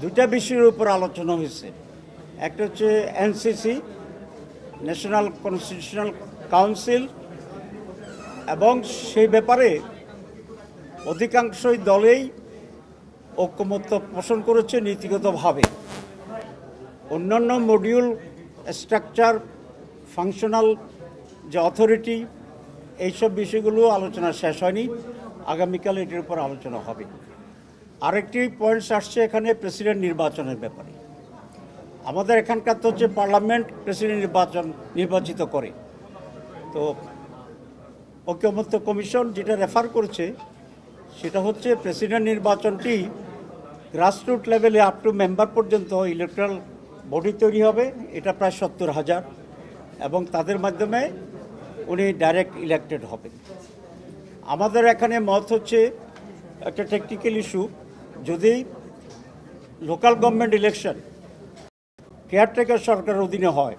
দুইটা বিষয়ের উপর আলোচনা হয়েছে। একটা হচ্ছে এনসিসি, ন্যাশনাল কনস্টিটিউশনাল কাউন্সিল, এবং সেই ব্যাপারে অধিকাংশই দলেই ঐকমত্য পোষণ করেছে নীতিগতভাবে। অন্যান্য মডিউল, স্ট্রাকচার, ফাংশনাল যে অথরিটি, এইসব বিষয়গুলো আলোচনা শেষ হয়নি। আগামীকাল এটির উপর আলোচনা হবে। আরেকটি পয়েন্টস আসছে এখানে প্রেসিডেন্ট নির্বাচনের ব্যাপারে। আমাদের এখানকার তো হচ্ছে পার্লামেন্ট প্রেসিডেন্ট নির্বাচিত করে। তো ঐকমত্য কমিশন যেটা রেফার করেছে সেটা হচ্ছে প্রেসিডেন্ট নির্বাচনটি গ্রাসরুট লেভেলে আপ টু মেম্বার পর্যন্ত ইলেকট্রাল বডি তৈরি হবে, এটা প্রায় 70,000, এবং তাদের মাধ্যমে উনি ডাইরেক্ট ইলেক্টেড হবেন। আমাদের এখানে মত হচ্ছে একটা টেকনিক্যাল ইস্যু, যদি লোকাল গভর্নমেন্ট ইলেকশন কেয়ারটেকার সরকারের অধীনে হয়,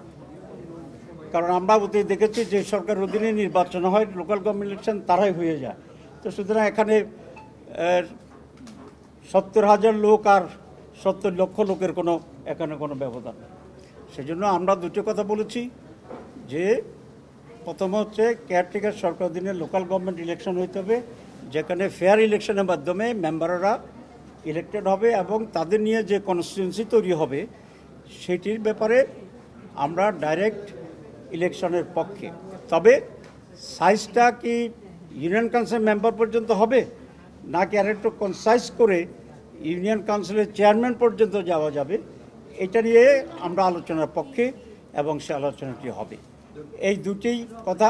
কারণ আমরা দেখেছি যে সরকারের অধীনে নির্বাচন হয়, লোকাল গভর্নমেন্ট ইলেকশন তারাই হয়ে যায়। তো সুতরাং এখানে 70,000 লোক আর 70 লক্ষ লোকের এখানে কোনো ব্যবধান নেই। সেজন্য আমরা দুটো কথা বলেছি, যে প্রথম হচ্ছে কেয়ারটেকার সরকার অধীনে লোকাল গভর্নমেন্ট ইলেকশন হইতে হবে, যেখানে ফেয়ার ইলেকশনের মাধ্যমে মেম্বাররা ইলেক্টেড হবে এবং তাদের নিয়ে যে কনস্টিটিউয়েন্সি তৈরি হবে সেটির ব্যাপারে আমরা ডাইরেক্ট ইলেকশনের পক্ষে। তবে সাইজটা কি ইউনিয়ন কাউন্সিল মেম্বার পর্যন্ত হবে, নাকি আরেকটু কনসাইজ করে ইউনিয়ন কাউন্সিলের চেয়ারম্যান পর্যন্ত যাওয়া যাবে, এটা নিয়ে আমরা আলোচনার পক্ষে এবং সে আলোচনাটি হবে। এই দুটি কথা